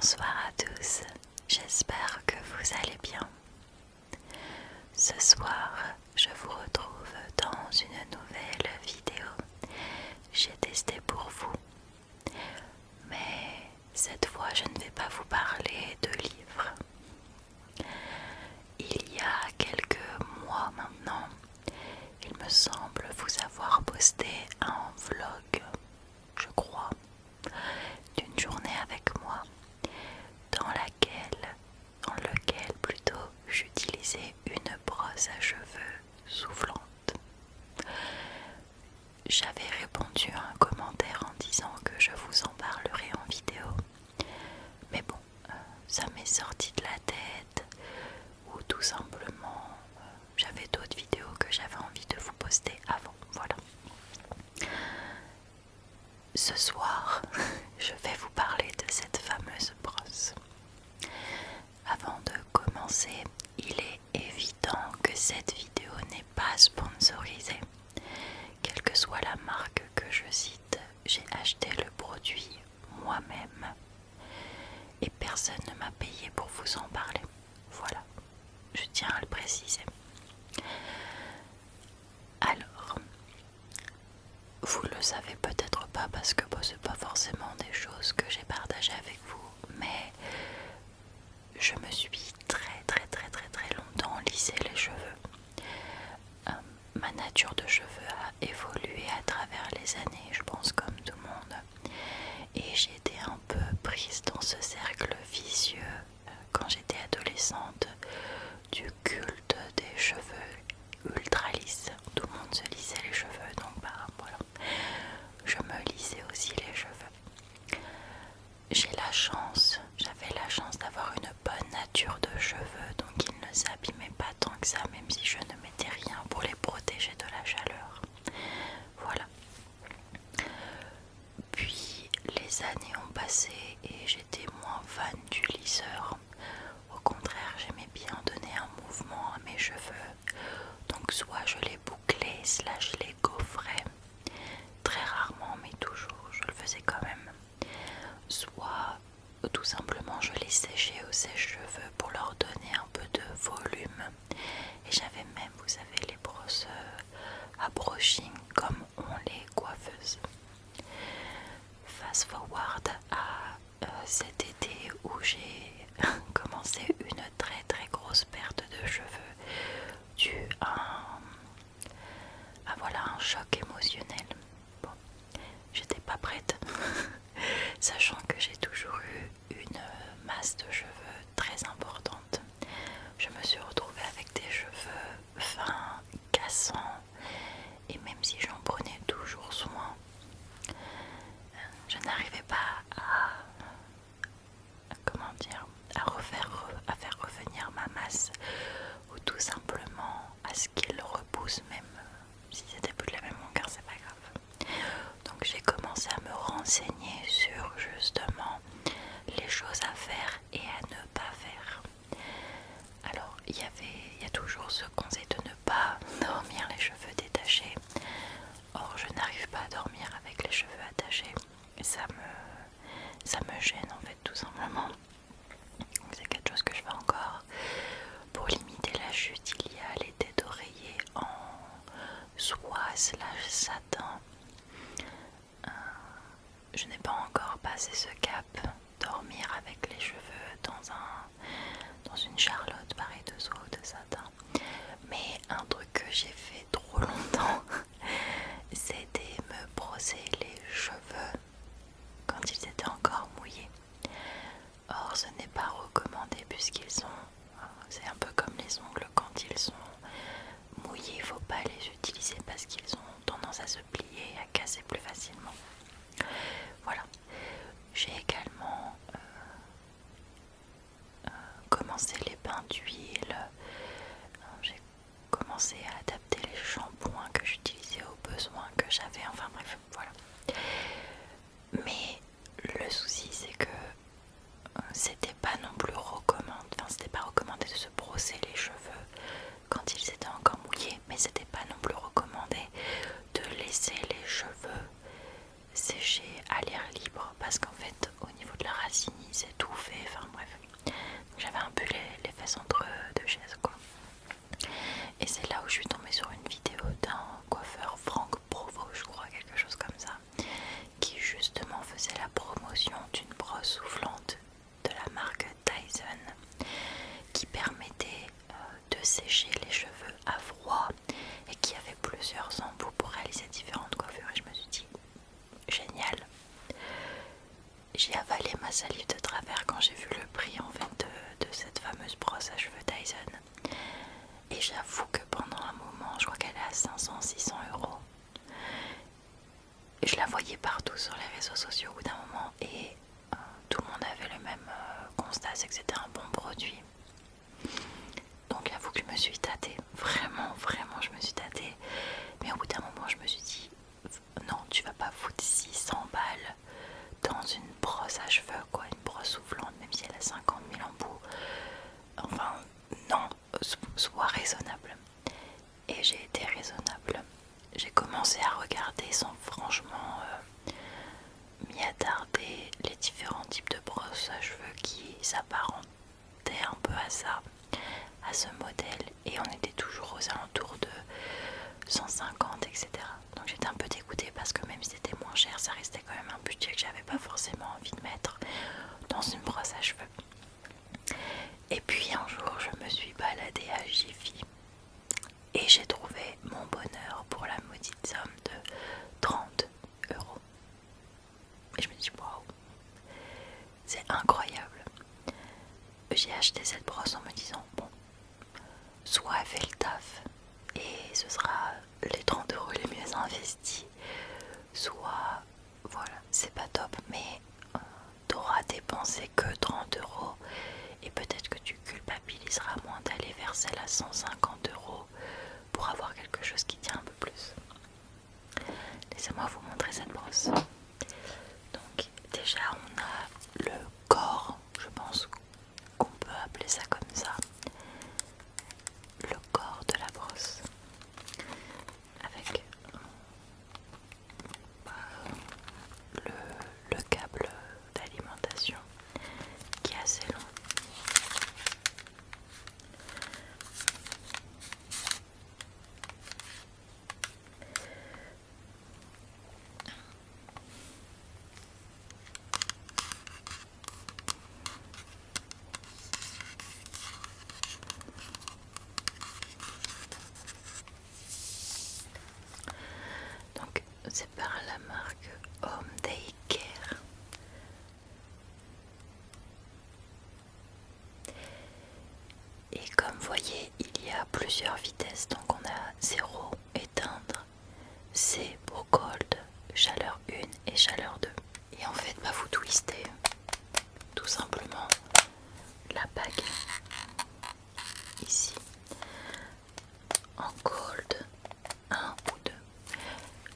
Bonsoir à tous, j'espère que vous allez bien. Ce soir, je vous retrouve dans une nouvelle vidéo. J'ai testé pour vous, mais cette fois je ne vais pas vous parler de livres. Il y a quelques mois maintenant, il me semble vous avoir posté un vlog, je crois, d'une journée avec moi, dans lequel plutôt j'utilisais une brosse à cheveux soufflante. J'avais répondu à un commentaire en disant que je vous en parlerai en vidéo, mais bon, ça m'est sorti de la tête, ou tout simplement j'avais d'autres vidéos que j'avais envie de vous poster avant, voilà. Ce soir, je vais vous parler de cette fameuse brosse. Avant de commencer, il est évident que cette vidéo n'est pas sponsorisée. Quelle que soit la marque que je cite, j'ai acheté le produit moi-même et personne ne m'a payé pour vous en parler. Voilà, je tiens à le préciser. Alors, vous le savez peut-être pas parce que c'est pas forcément des choses que j'ai partagées avec vous, mais je me suis très longtemps lissé les cheveux. Ma nature de cheveux a évolué à travers les années, je pense comme tout le monde, et j'ai été un peu prise dans ce cercle vicieux quand j'étais adolescente du culte des cheveux ultra lisses. Tout le monde se lissait les cheveux, donc voilà, je me lissais aussi les cheveux. J'avais la chance d'avoir une bonne nature de cheveux, donc ils ne s'abîmaient pas tant que ça, même si je ne mettais rien pour les protéger de la chaleur. Voilà. Puis les années ont passé et j'étais moins fan du lisseur. Au contraire, j'aimais bien donner un mouvement à mes cheveux. Donc soit je les bouclais / les gaufrais, très rarement mais toujours, je le faisais quand même. Soit tout simplement je les séchais au sèche-cheveux pour leur donner un peu de volume. Et j'avais même, vous savez, les brosses à brushing comme ont les coiffeuses. Fast forward à cet été où j'ai commencé une très grosse perte de cheveux due à un choc émotionnel. Bon, j'étais pas prête, sachant que j'ai toujours eu une masse de cheveux très importante. Je me suis retrouvée avec des cheveux fins, cassants, et même si j'en prenais toujours soin, je n'arrivais pas à faire revenir ma masse, ou tout simplement à ce qu'il repousse, même si c'était plus de la même longueur, c'est pas grave. Donc j'ai commencé à me renseigner sur justement les choses à faire et à ne pas faire. Alors il y a toujours ce conseil de ne pas dormir les cheveux détachés. Or je n'arrive pas à dormir avec les cheveux attachés, ça me gêne en fait, tout simplement. Donc c'est quelque chose que je fais encore. Pour limiter la chute, il y a les têtes d'oreiller en soie / satin. Je n'ai pas encore passé ce cap, dormir avec les cheveux dans une charlotte pareille de soie ou de satin. Mais un truc que j'ai fait trop longtemps, c'était me brosser les cheveux quand ils étaient encore mouillés. Or ce n'est pas recommandé puisqu'ils sont, c'est un peu comme les ongles, quand ils sont mouillés, il ne faut pas les utiliser parce qu'ils ont tendance à se plier et à casser plus facilement. Voilà. J'ai également commencé les bains d'huile. J'ai commencé à adapter les shampoings que j'utilisais aux besoins que j'avais. Enfin bref, voilà. Mais le souci c'est que c'était pas non plus recommandé de se brosser les cheveux quand ils étaient encore mouillés, mais c'était pas non plus recommandé de laisser les cheveux sécher à l'air libre parce qu'en fait au niveau de la racine ils s'étouffaient sécher les cheveux à froid et qu'il y avait plusieurs embouts pour réaliser différentes coiffures. Et je me suis dit, génial. J'ai avalé ma salive de travers quand j'ai vu le prix en fait de cette fameuse brosse à cheveux Dyson. Et j'avoue que pendant un moment, je crois qu'elle est à 500-600 euros. Je la voyais partout sur les réseaux sociaux au bout d'un moment et tout le monde avait le même constat, c'est que c'était un bon produit. Donc j'avoue que je me suis tâtée, vraiment je me suis tâtée. Mais au bout d'un moment je me suis dit, non tu vas pas foutre 600 balles dans une brosse à cheveux quoi, une brosse soufflante même si elle a 50 000 embouts. Enfin non, sois raisonnable. Et j'ai été raisonnable. J'ai commencé à regarder sans franchement m'y attarder les différents types de brosses à cheveux qui s'apparentaient un peu à ça, à ce modèle, et on était toujours aux alentours de 150 etc. Donc j'étais un peu dégoûtée parce que même si c'était moins cher, ça restait quand même un budget que j'avais pas forcément envie de mettre dans une brosse à cheveux. Et puis un jour je me suis baladée à Jiffy et j'ai trouvé mon bonheur pour la maudite somme de 30 euros. Et je me dis waouh, c'est incroyable. J'ai acheté cette brosse en me disant bon, soit elle fait le taf et ce sera les 30 euros les mieux investis, soit voilà, c'est pas top, mais t'auras dépensé que 30 euros et peut-être que tu culpabiliseras moins d'aller vers celle à 150 euros pour avoir quelque chose qui tient un peu plus. Laissez-moi vous montrer cette brosse. Donc déjà on a le corps, je pense qu'on peut appeler ça comme ça, le corps de la brosse avec le câble d'alimentation qui est assez long. Donc c'est par la marque Home Day Care. Et comme vous voyez, il y a plusieurs vitesses. Donc on a 0, éteindre, C pour cold, chaleur 1 et chaleur 2. Et en fait, vous twistez tout simplement la bague ici en cold 1 ou 2.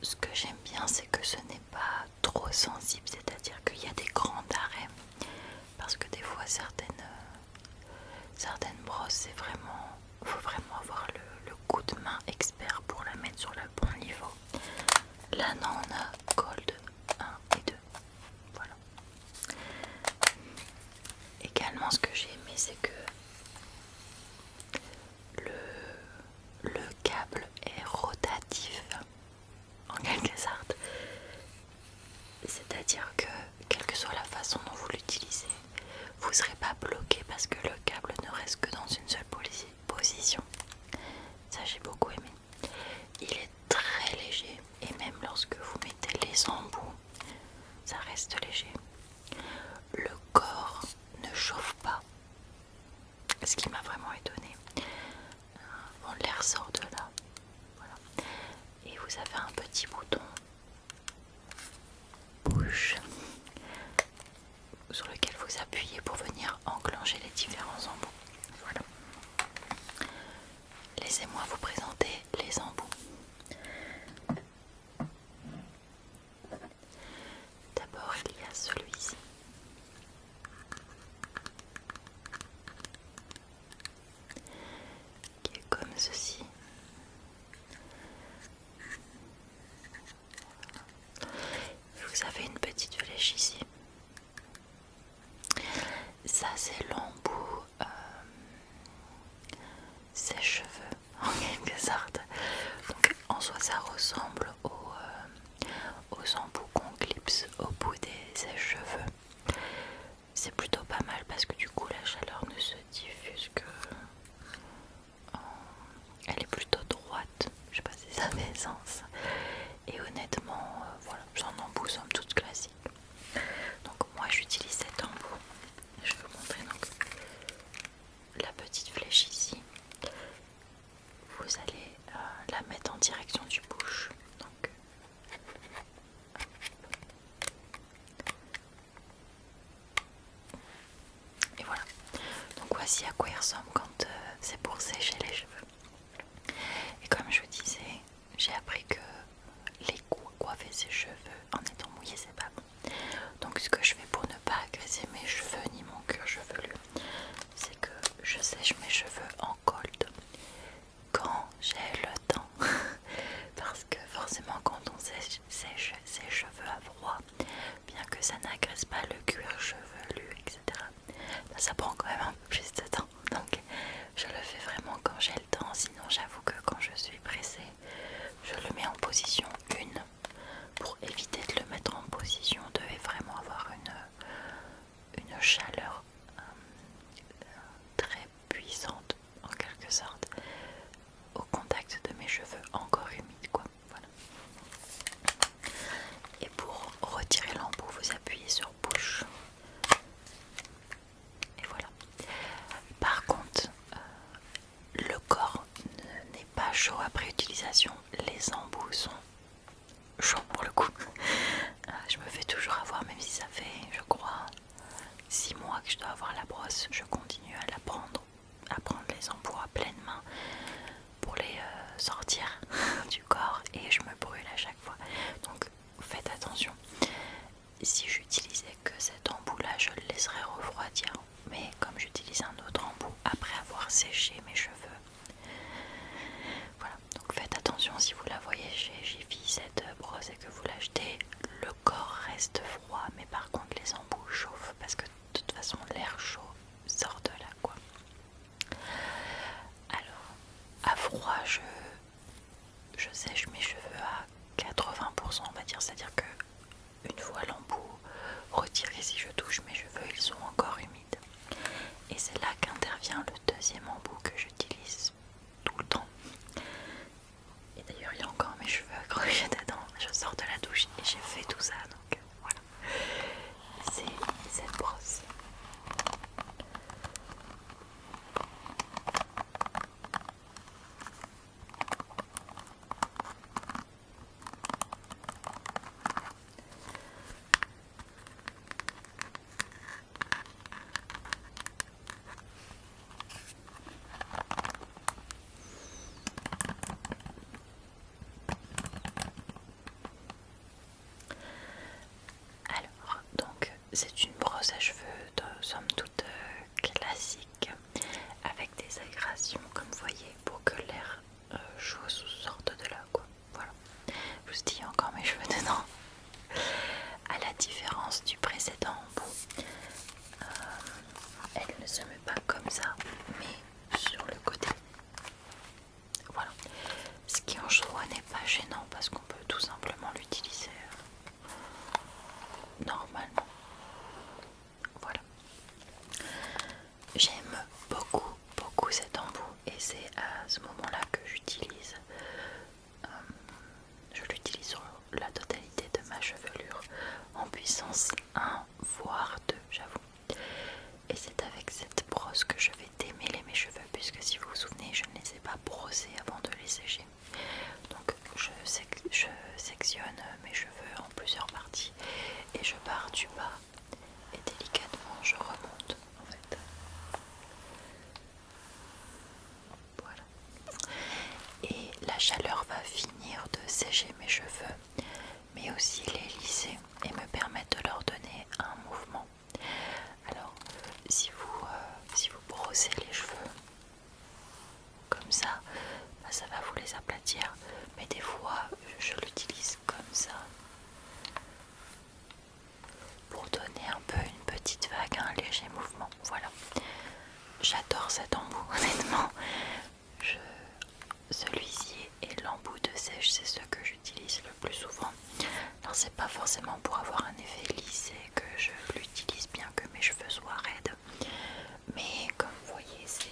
Ce que j'aime bien, c'est que ce n'est pas trop sensible, c'est-à-dire qu'il y a des grands arrêts parce que des fois certaines brosses, c'est vraiment, faut vraiment avoir le coup de main expert pour la mettre sur le bon niveau. Là non, on a cold 1 et 2. Voilà. Également, ce que j'ai aimé, c'est que le câble est rotatif en quelque sorte. C'est-à-dire que quelle que soit la façon dont vous l'utilisez, vous ne serez pas bloqué parce que le câble ne reste que dans une seule position. Ça, j'ai beaucoup aimé. Il est très léger et même lorsque vous mettez les embouts, ça reste léger. Le corps ne chauffe pas, ce qui m'a vraiment étonnée. Bon, l'air sort de là. Voilà. Et vous avez un petit bouton bouche sur lequel vous appuyez pour venir enclencher les différents embouts. Voilà. Laissez-moi vous présenter les embouts. D'abord, il y a celui-ci. Qui est comme ceci. Vous avez une petite flèche ici. Ça, c'est l'embout sèche-cheveux en quelque sorte. Donc direction du bush. Donc, et voilà. Donc voici à quoi il ressemble quand c'est pour sécher les cheveux. Et comme je vous disais, j'ai appris que les coiffer ses cheveux en étant mouillé, c'est pas bon. Donc ce que je fais pour ne pas agresser mes cheveux ni mon cuir chevelu, c'est que je sèche mes cheveux en cold quand j'ai le temps. Parce que forcément quand on sèche ses cheveux à froid, bien que ça n'agresse pas le cuir chevelu, etc., ça prend quand même un peu plus de temps. Donc je le fais vraiment quand j'ai le temps. Sinon j'avoue que quand je suis pressée, je le mets en position 1 pour éviter de le mettre en position 2 et vraiment avoir une chaleur très puissante en quelque sorte au contact de mes cheveux encore humides, quoi. Voilà. Et pour retirer l'embout, vous appuyez sur push. Et voilà. Par contre, le corps n'est pas chaud après utilisation. Les embouts sont chauds pour le coup. Je me fais toujours avoir, même si ça fait, je crois, 6 mois que je dois avoir la brosse, je continue à la prendre, à prendre les embouts à pleine main pour les sortir du corps et je me brûle à chaque fois. Donc faites attention. Si j'utilisais que cet embout là, je le laisserais refroidir. Mais comme j'utilise un autre embout après avoir séché mes cheveux, voilà. Donc faites attention si vous la voyez chez Jiffy cette brosse et que vous l'achetez, le corps reste froid, mais par contre les embouts chauffent parce que de toute façon l'air chaud sort de là, quoi. Alors à froid, je sèche mes cheveux à 80%, on va dire, c'est-à-dire que une fois l'embout retiré, si je touche mes cheveux, ils sont encore humides. Et c'est là qu'intervient le deuxième embout que j'utilise tout le temps. Et d'ailleurs, il y a encore mes cheveux accrochés dedans. Je sors de la douche et j'ai fait tout ça, donc voilà. C'est cette brosse. Alors, donc, c'est une brosse à cheveux de somme toute classique avec des aérations, comme vous voyez, pour que l'air chaud sorte de là, quoi. Voilà. Je vous dis, il y a encore mes cheveux dedans. À la différence du précédent embout, elle ne se met pas comme ça, mais sur le côté. Voilà. Ce qui en soi n'est pas gênant parce qu'on peut tout simplement l'utiliser normalement. Voilà. J'aime beaucoup cet embout et c'est à ce moment-là que j'utilise. Je l'utilise sur la totalité de ma chevelure en puissance 1 voire 2, j'avoue. Et c'est avec cette brosse que je vais démêler mes cheveux puisque si vous vous souvenez, je ne les ai pas brossés avant de les sécher. Donc je sectionne mes cheveux en plusieurs parties et je pars du bas et délicatement je remonte en fait. Voilà. Et la chaleur va finir de sécher mes cheveux mais aussi les lisser et me permettre de leur donner un mouvement. Alors si vous brossez les cheveux comme ça, bah, ça va vous les aplatir, mais des fois je l'utilise comme ça pour donner un peu une petite vague, un léger mouvement. Voilà, j'adore cet embout honnêtement. Celui-ci et l'embout de sèche, c'est ce que j'utilise le plus souvent. Alors c'est pas forcément pour avoir un effet lissé que je l'utilise, bien que mes cheveux soient raides, mais comme vous voyez, c'est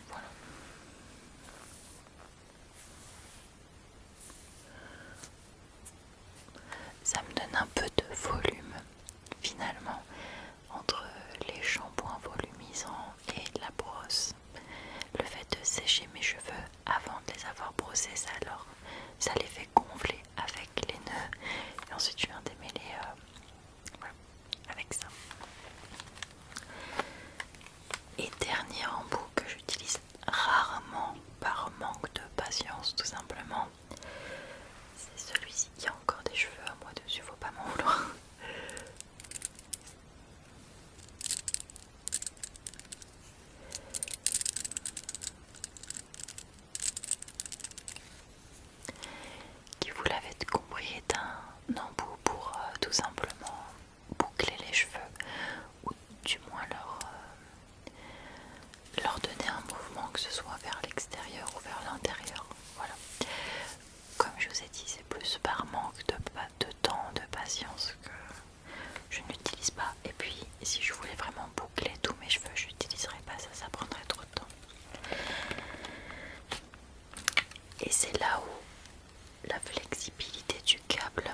voilà. Ça me donne un peu de volume finalement entre les shampoings volumisants et la brosse. Le fait de sécher mes cheveux avant de les avoir brossés brosser ça alors ça les fait gonfler avec les nœuds et ensuite je viens démêler voilà, avec ça. Et dernier embout que j'utilise rarement par manque de patience tout simplement, c'est celui-ci. Il y a encore des cheveux à moi dessus, faut pas m'en vouloir. Qui, vous l'avez compris, est un embout pour tout simplement boucler les cheveux ou du moins leur donner un mouvement, que ce soit vers l'extérieur ou vers l'intérieur. Voilà. Comme je vous ai dit, c'est plus par manque de temps, de patience que je n'utilise pas. Et puis, si je voulais vraiment boucler tous mes cheveux, je n'utiliserais pas ça, ça prendrait trop de temps. Et c'est là où la flexibilité du câble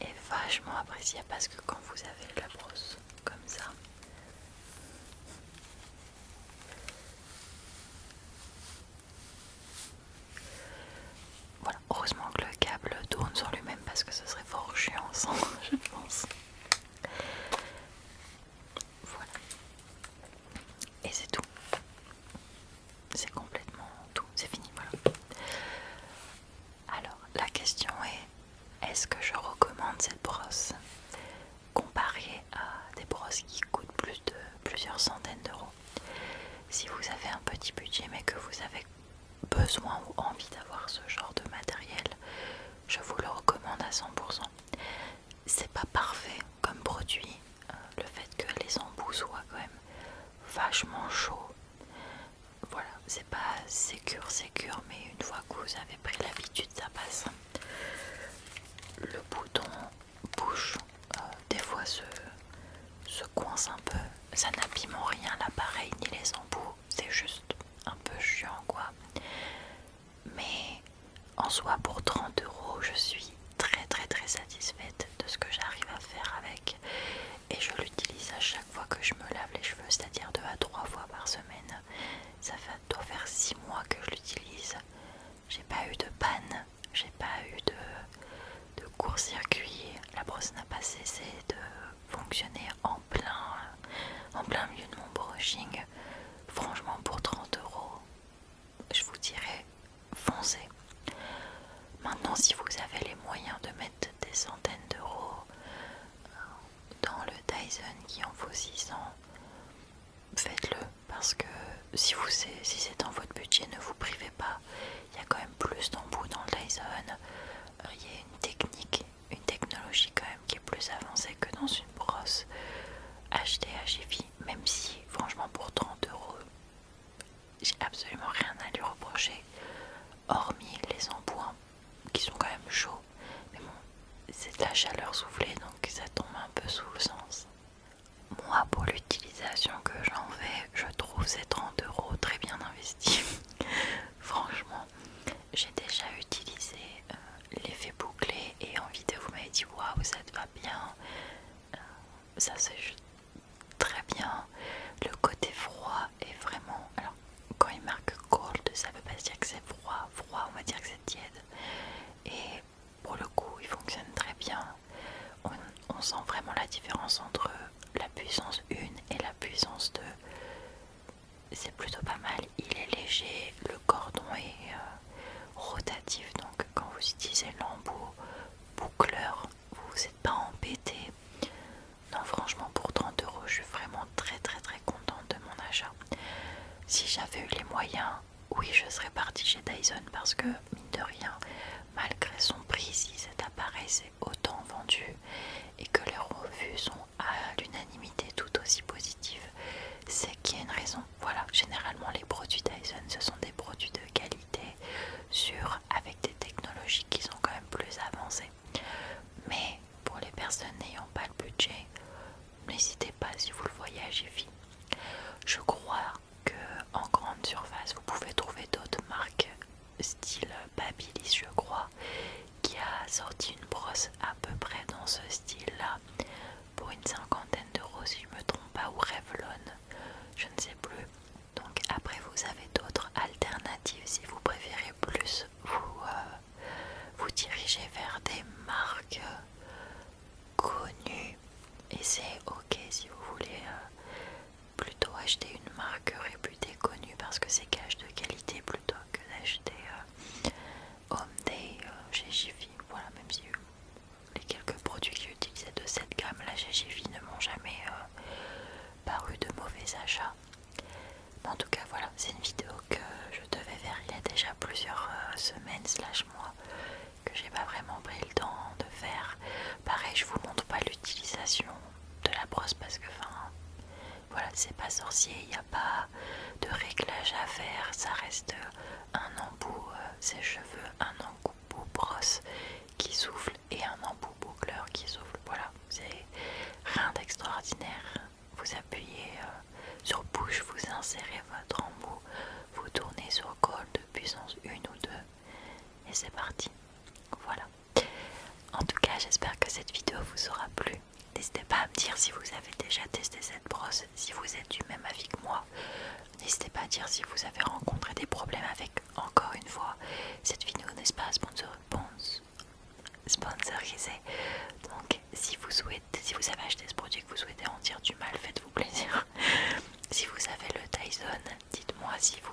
est vachement appréciable, parce que quand vous avez la brosse comme ça, voilà, heureusement que le câble tourne sur lui-même parce que ce serait fort chiant sans, je pense. Voilà. Et c'est tout. C'est complètement tout. C'est fini, voilà. Alors, la question est-ce que je recommande cette brosse comparée à des brosses qui coûtent plusieurs centaines d'euros? Si vous avez un petit budget mais que vous avez besoin ou envie d'avoir ce genre de matériel, je vous le recommande à 100%. C'est pas parfait comme produit, le fait que les embouts soient quand même vachement chauds. Voilà, c'est pas sécure, mais une fois que vous avez pris l'habitude, ça passe. Le bouton bouge, des fois se coince un peu, ça n'abîme en rien l'appareil ni les embouts, c'est juste un peu chiant quoi. Mais en soi, pour 30 euros, je suis très satisfaite de ce que j'arrive à faire avec, et je l'utilise à chaque fois que je me lave les cheveux, c'est-à-dire 2 à 3 fois par semaine. Ça doit faire 6 mois que je l'utilise. J'ai pas eu de panne, j'ai pas eu de court-circuit, la brosse n'a pas cessé de fonctionner en plein milieu de mon brushing. Franchement, pour 30 euros, je vous dirais foncez. Maintenant, si vous avez les moyens de mettre des centaines d'euros dans le Dyson qui en vaut 600, faites-le, parce que si c'est dans votre budget, ne vous privez pas. Il y a quand même plus d'embouts dans le Dyson. Il y a une technologie quand même qui est plus avancée que dans une brosse achetée à Jiffy, même si franchement pour 30 euros, j'ai absolument rien à lui reprocher, hormis les embouts qui sont quand même chauds. Mais bon, c'est de la chaleur soufflée, donc ça tombe un peu sous le sens. Moi, pour l'utilisation que j'en fais, je trouve ces 30 euros très bien investis. Franchement, j'ai déjà utilisé l'effet bouclé et en vidéo vous m'avez dit waouh, ça te va bien. Ça c'est très bien. Le côté froid est vraiment, alors quand il marque cold, ça veut pas dire que c'est froid, on va dire que c'est tiède. Et pour le coup, il fonctionne très bien. On sent vraiment la différence entre la puissance 1 et la puissance 2. C'est plutôt pas mal. Il est léger, le cordon est rotatif, donc quand vous utilisez l'embout boucleur, vous n'êtes pas embêté. Non, franchement, pour 30 euros, je suis vraiment très contente de mon achat. Si j'avais eu les moyens, oui, je serais partie chez Dyson, parce que mine de rien, malgré son prix, si cet appareil s'est autant vendu et que les revues sont à l'unanimité tout aussi positives, c'est qu'il y a une raison. Voilà, généralement les produits Dyson, ce sont des produits de qualité, sûrs, avec des technologies qui sont quand même plus avancées. Mais pour les personnes n'ayant pas le budget, n'hésitez pas si vous le voyez à Jiffy. Je crois que en grande surface, vous pouvez trouver d'autres marques, style Babyliss, je crois, qui a sorti une brosse à peu près dans ce style-là pour une 50aine d'euros, si je me trompe pas, ou Revlon, je ne sais plus. Donc après, vous avez d'autres alternatives si vous préférez plus vous slash moi que j'ai pas vraiment pris le temps de faire. Pareil, je vous montre pas l'utilisation de la brosse parce que voilà, c'est pas sorcier, il n'y a pas de réglage à faire, ça reste un embout sèche-cheveux, un embout brosse qui souffle et un embout boucleur qui souffle. Voilà, c'est rien d'extraordinaire. Vous appuyez sur push, vous insérez votre embout, vous tournez sur call de puissance 1 ou 2 et c'est parti. Voilà. En tout cas, j'espère que cette vidéo vous aura plu. N'hésitez pas à me dire si vous avez déjà testé cette brosse, si vous êtes du même avis que moi. N'hésitez pas à dire si vous avez rencontré des problèmes avec. Encore une fois, cette vidéo n'est pas sponsorisée. Donc si vous avez acheté ce produit et que vous souhaitez en dire du mal, faites-vous plaisir. Si vous avez le Dyson, dites-moi si vous